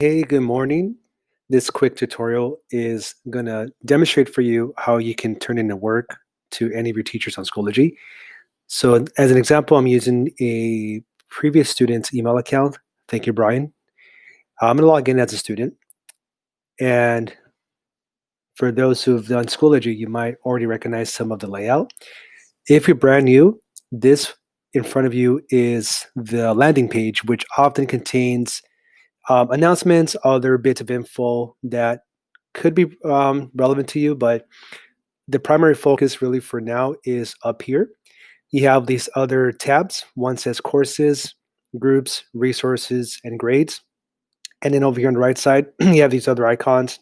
Hey, good morning. This quick tutorial is going to demonstrate for you how you can turn in a work to any of your teachers on Schoology. So as an example, I'm using a previous student's email account. Thank you, Brian. I'm going to log in as a student. And for those who've done Schoology, you might already recognize some of the layout. If you're brand new, this in front of you is the landing page, which often contains announcements, other bits of info that could be relevant to you, but the primary focus really for now is up here. You have these other tabs. One says courses, groups, resources, and grades. And then over here on the right side, you have these other icons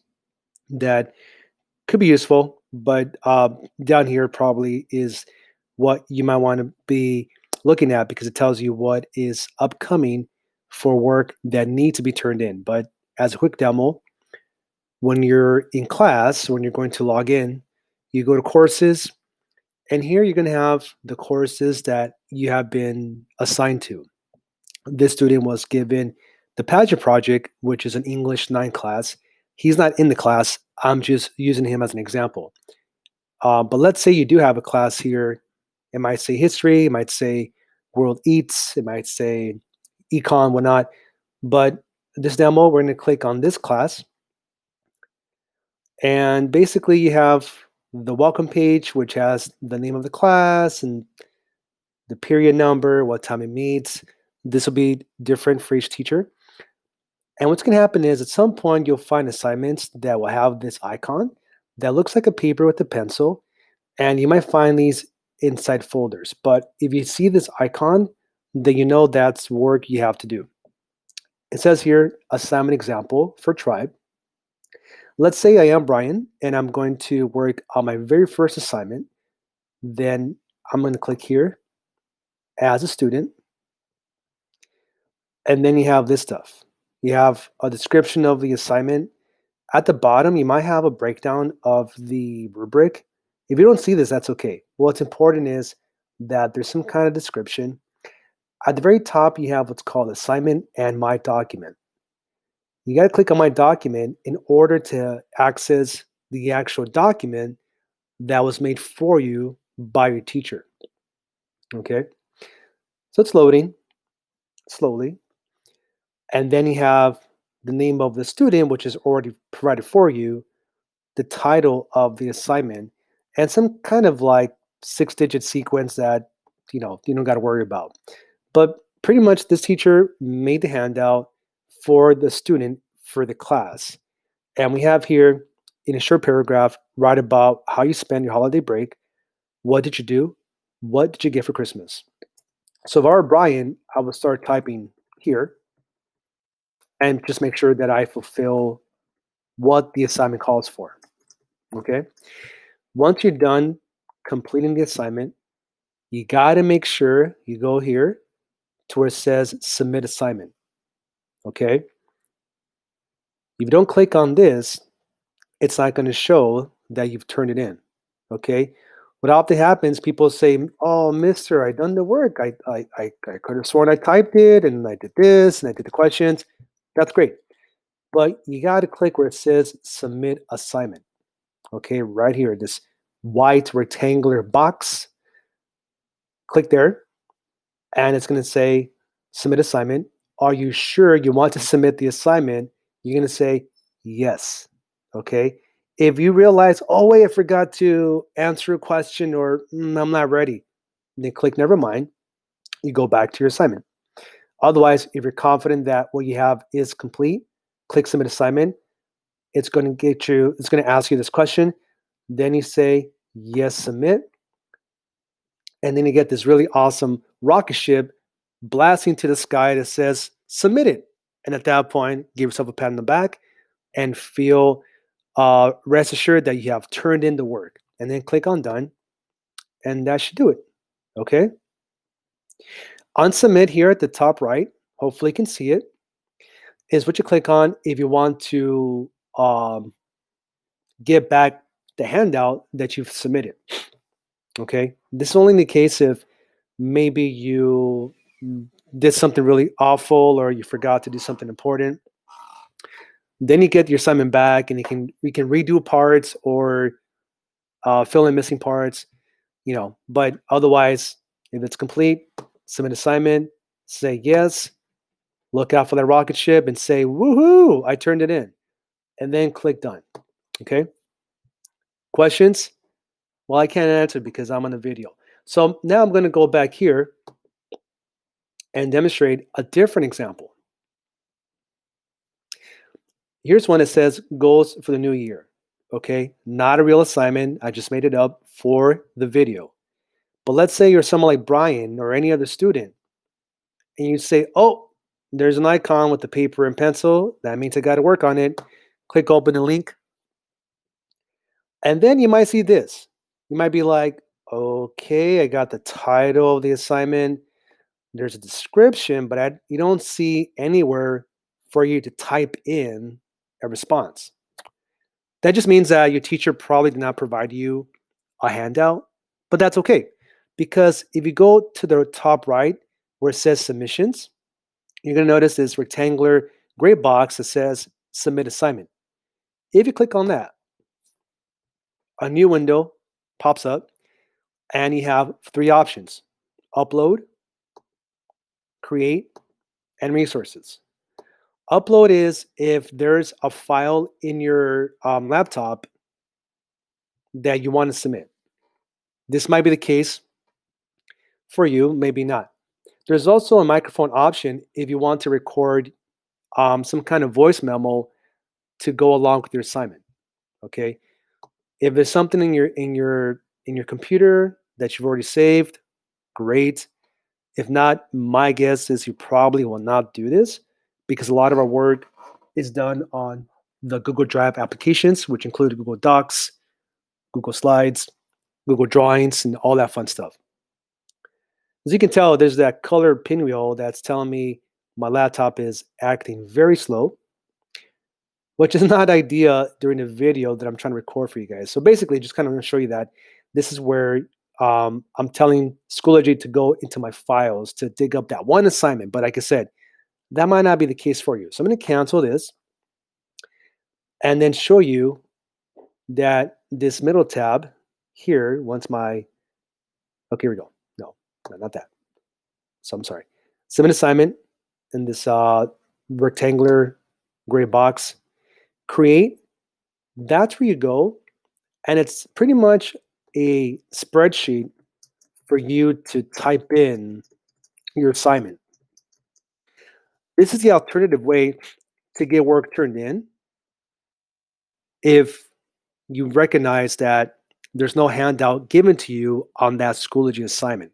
that could be useful, but down here probably is what you might want to be looking at because it tells you what is upcoming for work that needs to be turned in. But as a quick demo, when you're in class, when you're going to log in, you go to courses, and here you're going to have the courses that you have been assigned to. This student was given the pageant project, which is an English 9 class. He's not in the class. I'm just using him as an example. But let's say you do have a class here. It might say history, it might say world eats, it might say econ, whatnot. But this demo, we're going to click on this class. And basically you have the welcome page, which has the name of the class and the period number, what time it meets. This will be different for each teacher. And what's going to happen is at some point you'll find assignments that will have this icon that looks like a paper with a pencil. And you might find these inside folders. But if you see this icon, then you know that's work you have to do. It says here, assignment example for tribe. Let's say I am Brian and I'm going to work on my very first assignment. Then I'm going to click here as a student. And then you have this stuff. You have a description of the assignment. At the bottom, you might have a breakdown of the rubric. If you don't see this, that's okay. What's important is that there's some kind of description. At the very top, you have what's called assignment and my document. You got to click on my document in order to access the actual document that was made for you by your teacher. Okay, so it's loading slowly. And then you have the name of the student, which is already provided for you, the title of the assignment, and some kind of like 6-digit sequence that you don't got to worry about. But pretty much this teacher made the handout for the student for the class. And we have here in a short paragraph, write about how you spend your holiday break. What did you do? What did you get for Christmas? So if I were Brian, I would start typing here and just make sure that I fulfill what the assignment calls for. Okay. Once you're done completing the assignment, you got to make sure you go here to where it says submit assignment. Okay. If you don't click on this, it's not going to show that you've turned it in. Okay. What often happens, people say, "Oh, mister, I done the work. I could have sworn I typed it and I did this and I did the questions." That's great. But you got to click where it says submit assignment. Okay, right here, this white rectangular box. Click there, and it's going to say submit assignment. Are you sure you want to submit the assignment? You're going to say yes. Okay. If you realize, oh, wait, I forgot to answer a question or I'm not ready, then click never mind. You go back to your assignment. Otherwise, if you're confident that what you have is complete, click submit assignment. It's going to ask you this question. Then you say yes, submit. And then you get this really awesome rocket ship blasting to the sky that says submit it. And at that point, give yourself a pat on the back and feel rest assured that you have turned in the work. And then click on done, and that should do it. Okay. On submit here at the top right, hopefully you can see it, is what you click on if you want to get back the handout that you've submitted. Okay. This is only in the case if maybe you did something really awful or you forgot to do something important. Then you get your assignment back, and you can redo parts or fill in missing parts, But otherwise, if it's complete, submit assignment, say yes, look out for that rocket ship, and say woohoo, I turned it in, and then click done. Okay. Questions? Well, I can't answer because I'm on a video. So now I'm going to go back here and demonstrate a different example. Here's one that says goals for the new year. Okay, not a real assignment. I just made it up for the video. But let's say you're someone like Brian or any other student, and you say, oh, there's an icon with the paper and pencil. That means I got to work on it. Click open the link. And then you might see this. You might be like, okay, I got the title of the assignment. There's a description, but you don't see anywhere for you to type in a response. That just means that your teacher probably did not provide you a handout, but that's okay. Because if you go to the top right where it says submissions, you're going to notice this rectangular gray box that says submit assignment. If you click on that, a new window pops up and you have three options: upload, create, and resources. Upload is if there's a file in your laptop that you want to submit. This might be the case for you, maybe not. There's also a microphone option if you want to record some kind of voice memo to go along with your assignment. Okay, if there's something in your computer that you've already saved, great. If not, my guess is you probably will not do this because a lot of our work is done on the Google Drive applications, which include Google Docs, Google Slides, Google Drawings, and all that fun stuff. As you can tell, there's that color pinwheel that's telling me my laptop is acting very slow, which is not ideal during a video that I'm trying to record for you guys. So basically, just kind of going to show you that this is where I'm telling Schoology to go into my files to dig up that one assignment. But like I said, that might not be the case for you. So I'm going to cancel this and then show you that this middle tab here, okay, here we go. No, not that. So I'm sorry. Submit assignment in this rectangular gray box. Create, that's where you go. And it's pretty much a spreadsheet for you to type in your assignment. This is the alternative way to get work turned in if you recognize that there's no handout given to you on that Schoology assignment,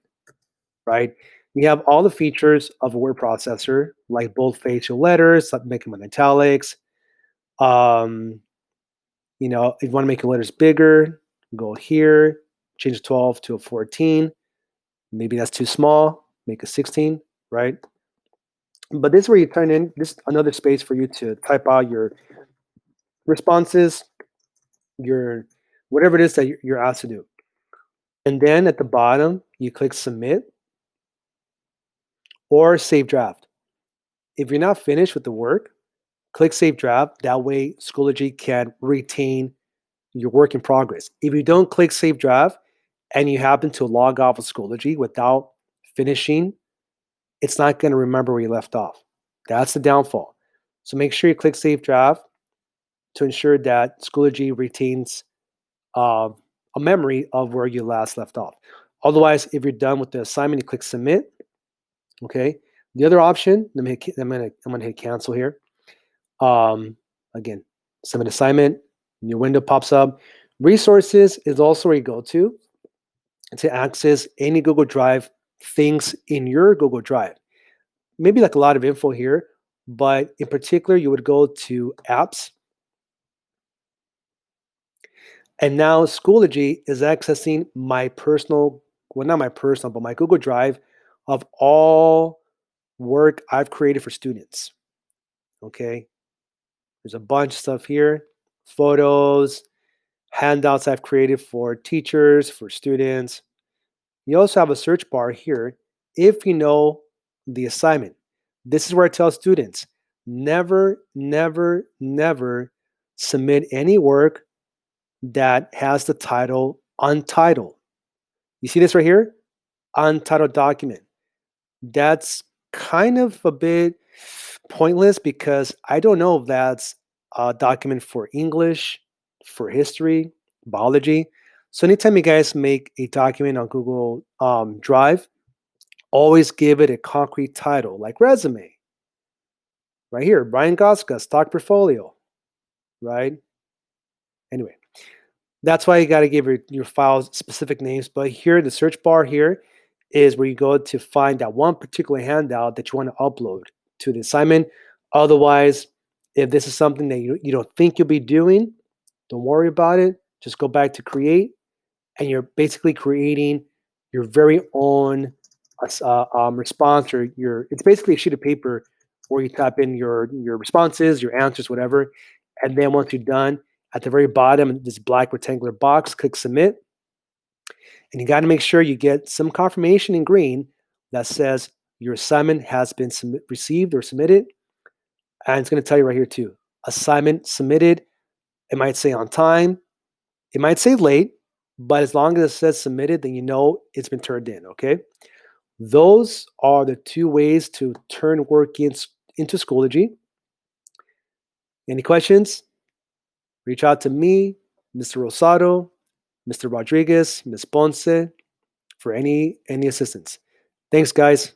right? You have all the features of a word processor, like bold facial letters, like making them in italics. Um, if you want to make your letters bigger, go here, change 12 to a 14. Maybe that's too small, make a 16, right? But this is where you turn in this another space for you to type out your responses, your whatever it is that you're asked to do. And then at the bottom, you click submit or save draft. If you're not finished with the work, click save draft. That way Schoology can retain your work in progress. If you don't click save draft and you happen to log off of Schoology without finishing, it's not going to remember where you left off. That's the downfall. So make sure you click save draft to ensure that Schoology retains a memory of where you last left off. Otherwise, if you're done with the assignment, you click submit. Okay. The other option, I'm gonna hit cancel here. Again, submit assignment. New window pops up. Resources is also where you go to access any Google Drive things in your Google Drive. Maybe like a lot of info here, but in particular, you would go to apps. And now Schoology is accessing my personal, well, not my personal, but my Google Drive of all work I've created for students. Okay. There's a bunch of stuff here, photos, handouts I've created for teachers, for students. You also have a search bar here if you know the assignment. This is where I tell students, Never, never, never submit any work that has the title untitled. You see this right here? Untitled document. That's kind of a bit pointless because I don't know if that's a document for English, for history, biology. So anytime you guys make a document on Google Drive, always give it a concrete title like resume. Right here, Brian Goska, stock portfolio, right? Anyway, that's why you got to give your files specific names. But here, the search bar here is where you go to find that one particular handout that you want to upload to the assignment. Otherwise, if this is something that you don't think you'll be doing, don't worry about it. Just go back to create, and you're basically creating your very own response, or it's basically a sheet of paper where you type in your responses, your answers, whatever. And then once you're done, at the very bottom, this black rectangular box, click submit. And you got to make sure you get some confirmation in green that says your assignment has been received or submitted. And it's going to tell you right here too. Assignment submitted. It might say on time. It might say late, but as long as it says submitted, then you know it's been turned in, okay? Those are the two ways to turn work into Schoology. Any questions? Reach out to me, Mr. Rosado, Mr. Rodriguez, Ms. Ponce, for any assistance. Thanks, guys.